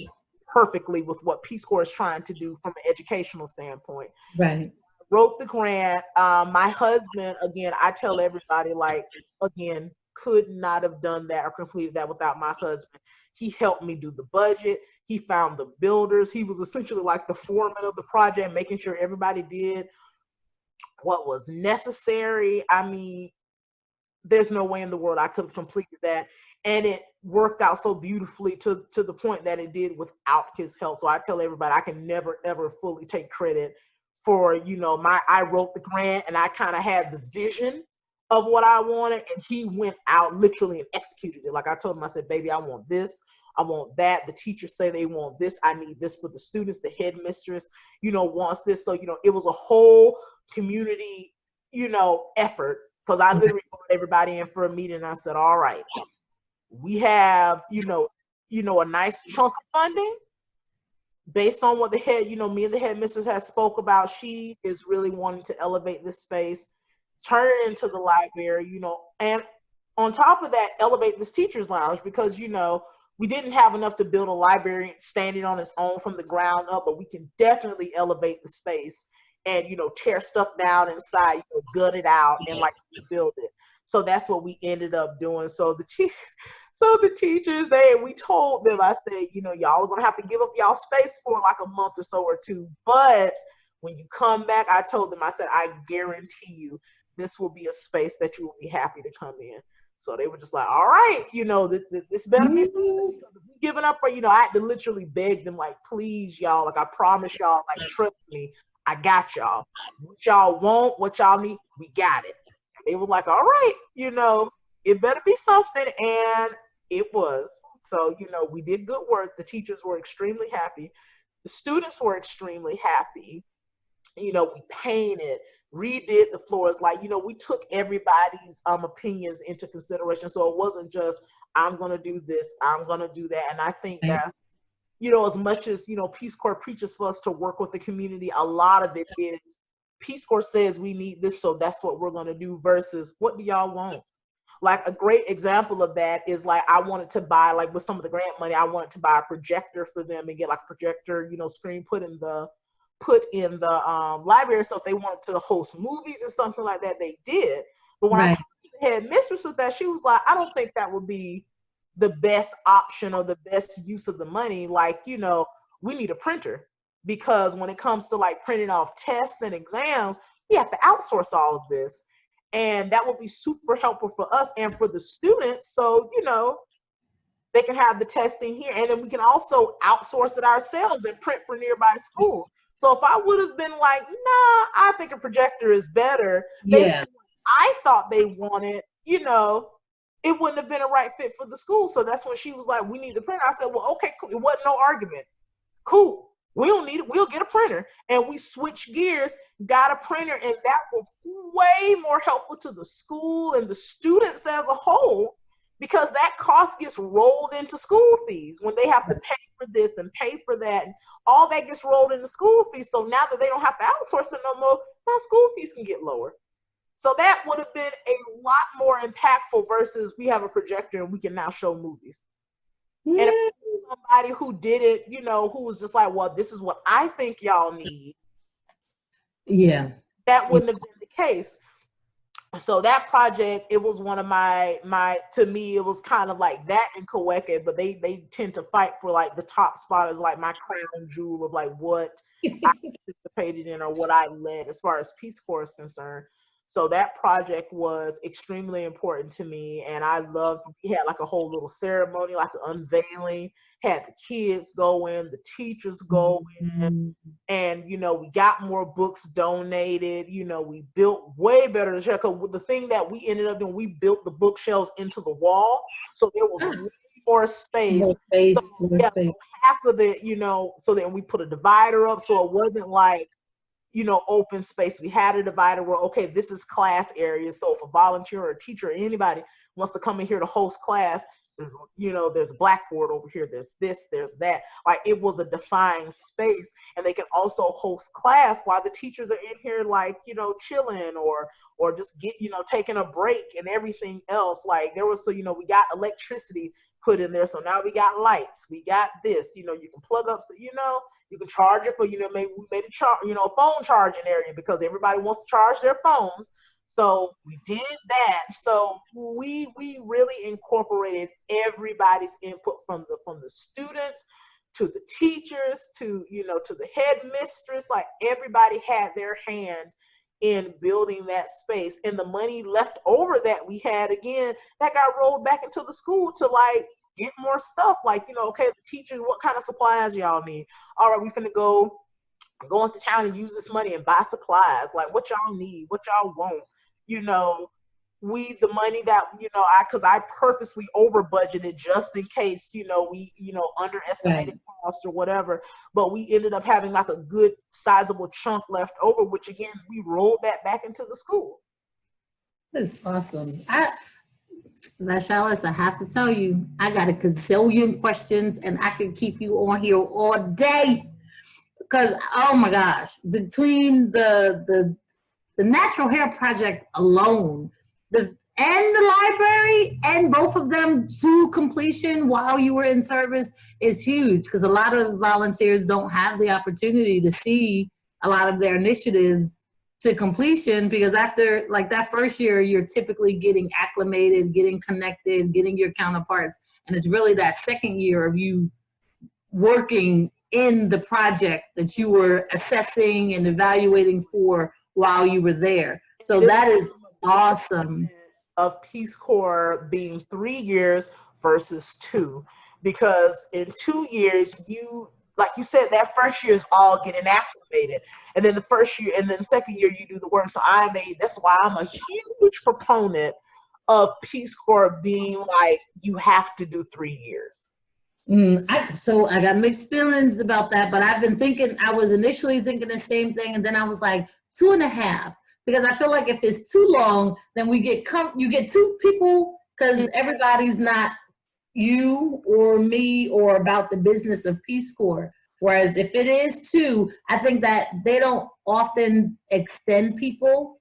perfectly with what Peace Corps is trying to do from an educational standpoint. Right. Wrote the grant. My husband, again, I tell everybody, like, again, could not have done that or completed that without my husband. He helped me do the budget. He found the builders. He was essentially like the foreman of the project, making sure everybody did what was necessary. I mean, there's no way in the world I could have completed that. And it worked out so beautifully to the point that it did without his help. So I tell everybody I can never, ever fully take credit for, you know, I wrote the grant and I kind of had the vision of what I wanted. And he went out literally and executed it. Like I told him, I said, baby, I want this. I want that. The teachers say they want this. I need this for the students. The headmistress, you know, wants this. So, you know, it was a whole community, you know, effort. Because I literally brought everybody in for a meeting and I said, all right, we have, you know, a nice chunk of funding based on what the head, you know, me and the headmistress has spoke about. She is really wanting to elevate this space, turn it into the library, you know, and on top of that, elevate this teacher's lounge because, you know, we didn't have enough to build a library standing on its own from the ground up, but we can definitely elevate the space and, you know, tear stuff down inside, you know, gut it out and like build it. So that's what we ended up doing. So the teachers, we told them, I said, you know, y'all are going to have to give up y'all space for like a month or so or two. But when you come back, I told them, I said, I guarantee you this will be a space that you will be happy to come in. So they were just like, all right, you know, this better be something. Because if we giving up, or, you know, I had to literally beg them, like, please, y'all, like, I promise y'all, like, trust me, I got y'all. What y'all want, what y'all need, we got it. And they were like, all right, you know, it better be something. And it was. So, you know, we did good work. The teachers were extremely happy. The students were extremely happy. You know, we painted, redid the floors. Like, you know, we took everybody's opinions into consideration. So it wasn't just, I'm going to do this, I'm going to do that. And I think that's, you know, as much as, you know, Peace Corps preaches for us to work with the community, a lot of it is Peace Corps says we need this, so that's what we're going to do versus what do y'all want? Like a great example of that is like, I wanted to buy, like with some of the grant money, I wanted to buy a projector for them and get like a projector, you know, screen put in the library. So if they wanted to host movies or something like that, they did. But when I talked to the headmistress with that, she was like, I don't think that would be the best option or the best use of the money. Like, you know, we need a printer because when it comes to like printing off tests and exams, we have to outsource all of this. And that would be super helpful for us and for the students. So, you know, they can have the testing here. And then we can also outsource it ourselves and print for nearby schools. So if I would have been like, nah, I think a projector is better, based on what I thought they wanted, you know, it wouldn't have been a right fit for the school. So that's when she was like, we need the printer. I said, well, okay, cool. It wasn't no argument. Cool. We don't need it. We'll get a printer. And we switched gears, got a printer, and that was way more helpful to the school and the students as a whole, because that cost gets rolled into school fees when they have to pay for this and pay for that. And all that gets rolled into school fees. So now that they don't have to outsource it no more, now school fees can get lower. So that would have been a lot more impactful versus we have a projector and we can now show movies. And if somebody who did it, you know, who was just like, well, this is what I think y'all need. Yeah. That wouldn't have been the case. So that project, it was one of my to me, it was kind of like that in Kaweke, but they tend to fight for like the top spot as like my crown jewel of like what I participated in or what I led as far as Peace Corps is concerned. So that project was extremely important to me, and I loved, we had like a whole little ceremony, like an unveiling, had the kids go in, the teachers go in, and, you know, we got more books donated, you know, we built way better, because the thing that we ended up doing, we built the bookshelves into the wall, so there was way more space. More space, so, yeah, space. So half of it, you know, so then we put a divider up, so it wasn't like, you know, open space. We had a divider where, okay, this is class areas. So if a volunteer or a teacher or anybody wants to come in here to host class, there's, you know, there's a blackboard over here, there's this, there's that. Like, it was a defined space, and they can also host class while the teachers are in here, like, you know, chilling or just get, you know, taking a break and everything else. Like, there was, so, you know, we got electricity put in there. So now we got lights, we got this, you know, you can plug up, so, you know, you can charge it for, you know, maybe we made a you know, phone charging area because everybody wants to charge their phones. So we did that. So we really incorporated everybody's input from the students to the teachers to, you know, to the headmistress. Like, everybody had their hand in building that space, and the money left over that we had, again, that got rolled back into the school to like get more stuff. Like, okay, the teachers, what kind of supplies y'all need? All right, we finna go into town and use this money and buy supplies. Like, what y'all need, what y'all want, the money that, because I purposely over budgeted just in case, we, underestimated cost or whatever, but we ended up having like a good sizable chunk left over, which again, we rolled that back into the school. That's awesome. Vashalice, I have to tell you, I got a gazillion questions and I could keep you on here all day because, oh my gosh, between the Natural Hair Project alone, and the library, and both of them to completion while you were in service is huge, because a lot of volunteers don't have the opportunity to see a lot of their initiatives to completion, because after like that first year, you're typically getting acclimated, getting connected, getting your counterparts, and it's really that second year of you working in the project that you were assessing and evaluating for while you were there. So that is awesome. Of Peace Corps being 3 years versus 2, because in 2 years, you, like you said, that first year is all getting acclimated, and then the first year, and then the second year you do the work. So that's why I'm a huge proponent of Peace Corps being like, you have to do 3 years. So I got mixed feelings about that, but I was initially thinking the same thing, and then I was like 2.5. Because I feel like if it's too long, then you get two people, because everybody's not you or me or about the business of Peace Corps. Whereas if it is 2, I think that they don't often extend people.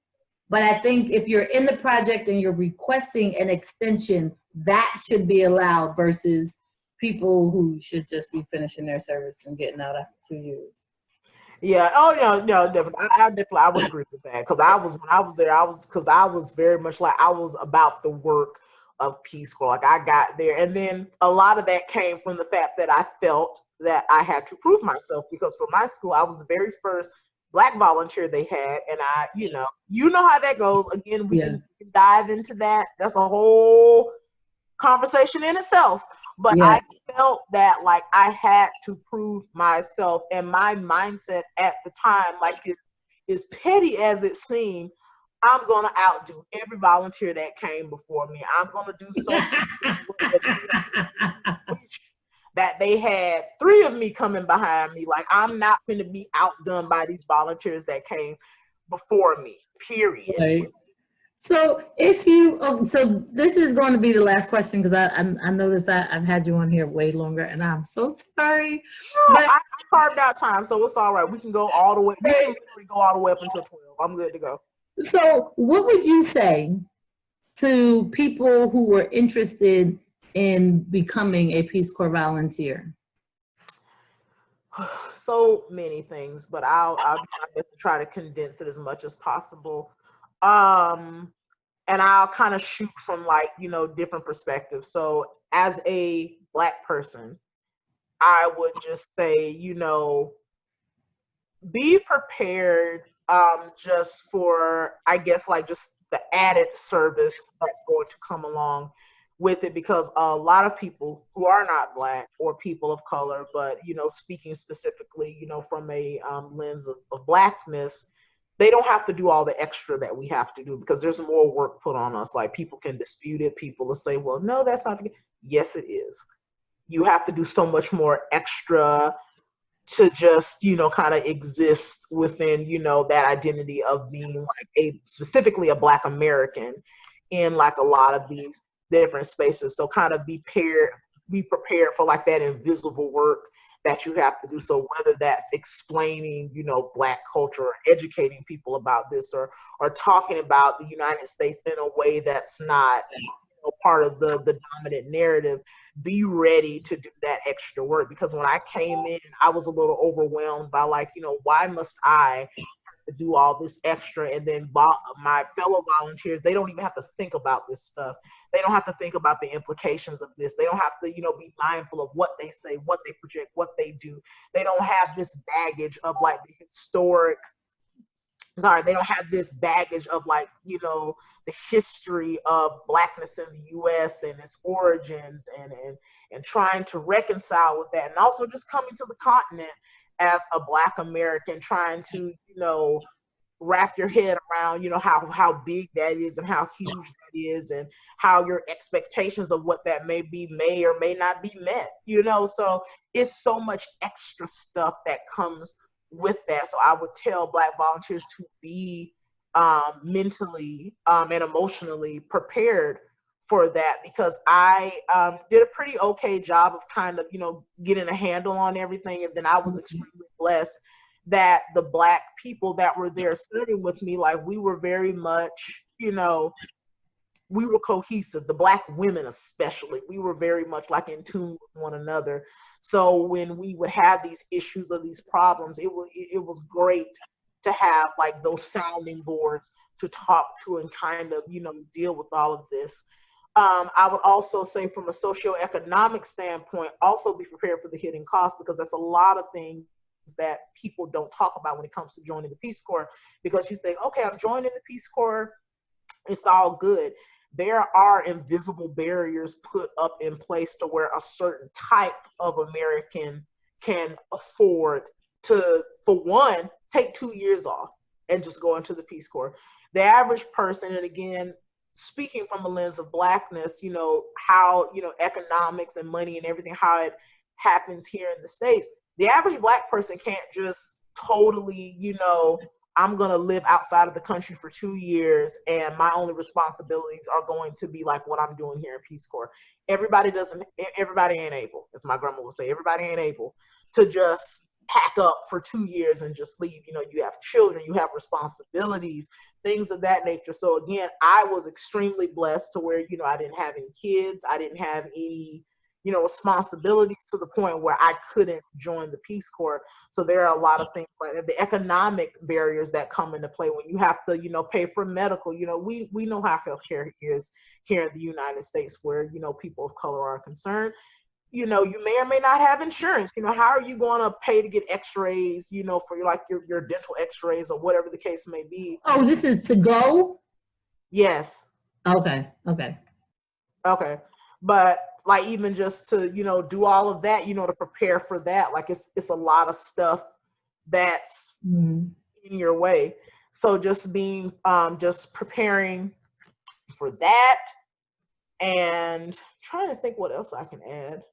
But I think if you're in the project and you're requesting an extension, that should be allowed versus people who should just be finishing their service and getting out after 2 years. Yeah. Oh no, definitely. I would agree with that, because when I was there, I was very much like, I was about the work of Peace Corps. Like, I got there, and then a lot of that came from the fact that I felt that I had to prove myself, because for my school, I was the very first Black volunteer they had, and you know how that goes. Again, we can dive into that. That's a whole conversation in itself. But I felt that like I had to prove myself, and my mindset at the time, like, it's as petty as it seemed, I'm gonna outdo every volunteer that came before me. I'm gonna do so that they had 3 of me coming behind me. Like, I'm not gonna be outdone by these volunteers that came before me, period. Right. So so this is going to be the last question, because I noticed I've had you on here way longer, and I'm so sorry. No, I carved out time, so it's all right. We can go all the way. We can literally go all the way up until 12. I'm good to go. So what would you say to people who were interested in becoming a Peace Corps volunteer? So many things, but I'll do my best to try to condense it as much as possible. And I'll kind of shoot from like, different perspectives. So as a Black person, I would just say, be prepared just for, I guess, like just the added service that's going to come along with it, because a lot of people who are not Black or people of color, but, speaking specifically, from a lens of Blackness, they don't have to do all the extra that we have to do, because there's more work put on us. Like, people can dispute it. People will say, well, no, that's not the case. Yes, it is. You have to do so much more extra to just, kind of exist within, that identity of being like specifically a Black American in like a lot of these different spaces. So kind of be prepared for like that invisible work that you have to do. So whether that's explaining, Black culture, or educating people about this, or talking about the United States in a way that's not part of the dominant narrative, be ready to do that extra work. Because when I came in, I was a little overwhelmed by like, why must I to do all this extra, and then my fellow volunteers, they don't even have to think about this stuff. They don't have to think about the implications of this. They don't have to, be mindful of what they say, what they project, what they do. They don't have this baggage of like the historic sorry, they don't have this baggage of like, you know, the history of Blackness in the US and its origins, and trying to reconcile with that. And also just coming to the continent as a Black American, trying to, you know, wrap your head around, you know, how big that is and how huge that is, and how your expectations of what that may be may or may not be met, you know. So it's so much extra stuff that comes with that. So I would tell Black volunteers to be mentally and emotionally prepared for that, because I did a pretty okay job of kind of, you know, getting a handle on everything. And then I was extremely blessed that the Black people that were there serving with me, like, we were very much, you know, we were cohesive. The Black women especially, we were very much like in tune with one another. So when we would have these issues or these problems, it was great to have like those sounding boards to talk to and kind of, you know, deal with all of this. I would also say from a socioeconomic standpoint, also be prepared for the hidden costs, because that's a lot of things that people don't talk about when it comes to joining the Peace Corps. Because you think, okay, I'm joining the Peace Corps, it's all good. There are invisible barriers put up in place to where a certain type of American can afford to, for one, take 2 years off and just go into the Peace Corps. The average person, and again, speaking from a lens of Blackness, you know, how, you know, economics and money and everything, how it happens here in the States, the average Black person can't just totally, you know, I'm going to live outside of the country for 2 years and my only responsibilities are going to be like what I'm doing here in Peace Corps. Everybody ain't able, as my grandma would say, everybody ain't able to just pack up for 2 years and just leave. You know, you have children, you have responsibilities, things of that nature. So again, I was extremely blessed to where, you know, I didn't have any kids, I didn't have any, you know, responsibilities to the point where I couldn't join the Peace Corps. So there are a lot of things like that. The economic barriers that come into play when you have to, you know, pay for medical. You know, we know how healthcare is here in the United States, where, you know, people of color are concerned. You know, you may or may not have insurance. You know, how are you going to pay to get x-rays, you know, for your dental x-rays or whatever the case may be? Oh, this is to go? Yes. Okay. Okay. But like, even just to, you know, do all of that, you know, to prepare for that, like it's a lot of stuff that's in your way. So just being, just preparing for that, and trying to think what else I can add.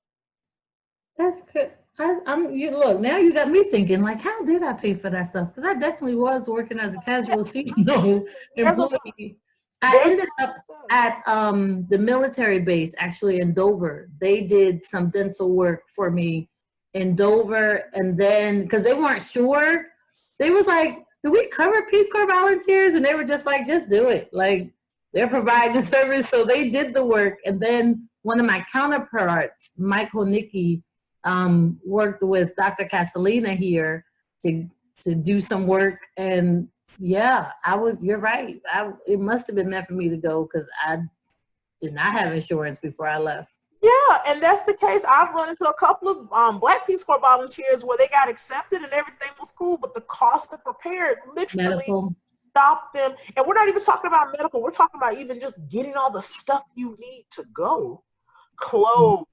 That's good. You look, now you got me thinking, like, how did I pay for that stuff? Because I definitely was working as a casual seasonal employee. I ended up at the military base, actually in Dover. They did some dental work for me in Dover, and then because they weren't sure, they was like, "Do we cover Peace Corps volunteers?" And they were just like, "Just do it." Like, they're providing the service, so they did the work. And then one of my counterparts, Michael Nicky, worked with Dr. Castellina here to do some work. And yeah, you're right. It must have been meant for me to go, because I did not have insurance before I left. Yeah, and that's the case. I've run into a couple of Black Peace Corps volunteers where they got accepted and everything was cool, but the cost to prepare literally Medical. stopped them. And we're not even talking about medical. We're talking about even just getting all the stuff you need to go. Clothes,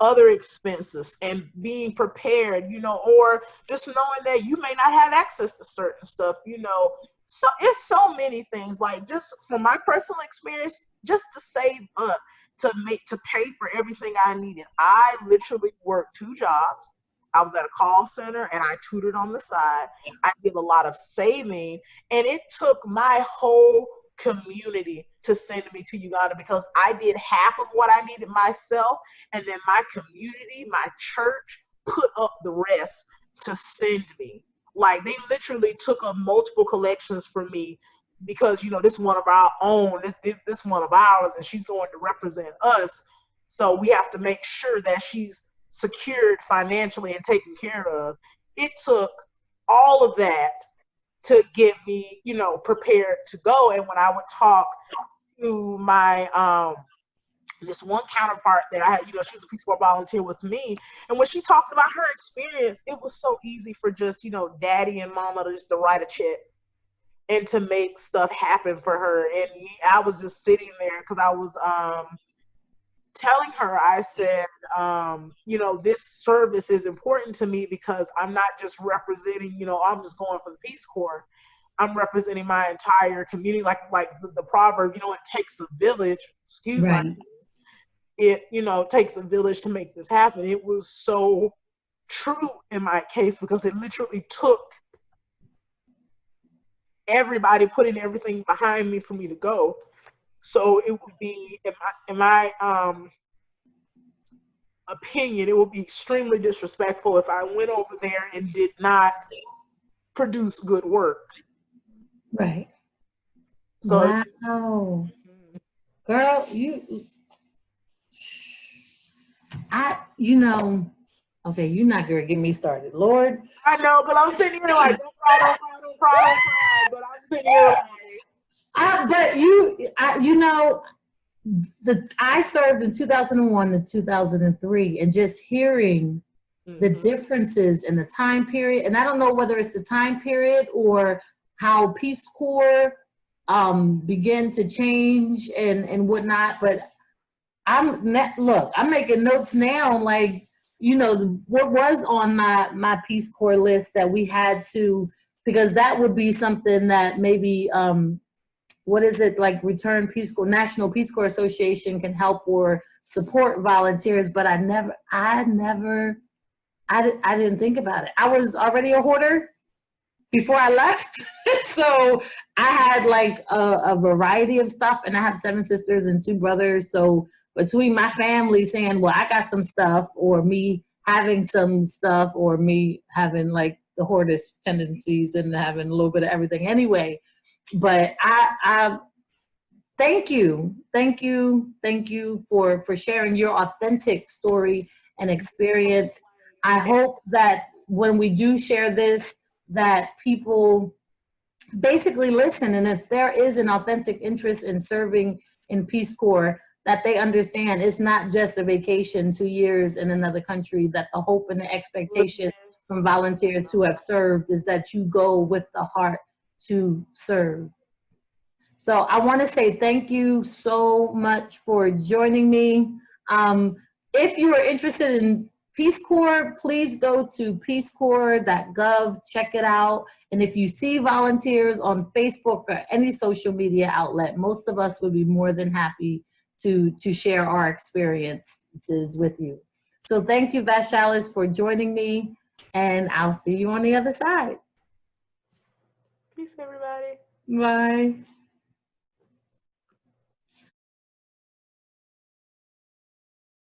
other expenses, and being prepared, you know, or just knowing that you may not have access to certain stuff, you know. So it's so many things, like, just from my personal experience, just to save up to pay for everything I needed. I literally worked 2 jobs. I was at a call center and I tutored on the side. I did a lot of saving, and it took my whole community to send me to Uganda, because I did half of what I needed myself, and then my community, my church, put up the rest to send me. Like, they literally took up multiple collections for me, because, you know, this one of our own, this one of ours, and she's going to represent us. So we have to make sure that she's secured financially and taken care of. It took all of that to get me, you know, prepared to go. And when I would talk to my this one counterpart that I had, you know, she was a Peace Corps volunteer with me, and when she talked about her experience, it was so easy for just, you know, daddy and mama to just to write a check and to make stuff happen for her. And I was just sitting there because I was telling her, I said, you know, this service is important to me because I'm not just representing, you know, I'm just going for the Peace Corps. I'm representing my entire community, like the proverb, you know, it takes a village. Excuse me. Right. It, you know, takes a village to make this happen. It was so true in my case because it literally took everybody putting everything behind me for me to go. So it would be, in my opinion, it would be extremely disrespectful if I went over there and did not produce good work. Right. So, wow. Girl, you know, okay, you're not gonna get me started, Lord. I know, but I'm sitting here like, don't cry, don't cry, don't cry, don't cry. But I'm sitting here like, But you know, I served in 2001 to 2003, and just hearing the differences in the time period, and I don't know whether it's the time period or how Peace Corps began to change and whatnot, but look, I'm making notes now, like, you know, what was on my Peace Corps list that we had to, because that would be something that maybe what is it, like Return Peace Corps, National Peace Corps Association can help or support volunteers, but I didn't think about it. I was already a hoarder before I left. So I had like a variety of stuff, and I have 7 sisters and 2 brothers. So between my family saying, well, I got some stuff, or me having some stuff, or me having like the hoardish tendencies and having a little bit of everything anyway. But I thank you for sharing your authentic story and experience. I hope that when we do share this, that people basically listen, and if there is an authentic interest in serving in Peace Corps, that they understand it's not just a vacation, 2 years in another country, that the hope and the expectation from volunteers who have served is that you go with the heart to serve. So I want to say thank you so much for joining me. If you are interested in Peace Corps, please go to peacecorps.gov, check it out. And if you see volunteers on Facebook or any social media outlet, most of us would be more than happy to share our experiences with you. So thank you, Vashalice, for joining me, and I'll see you on the other side. peace, everybody. Bye.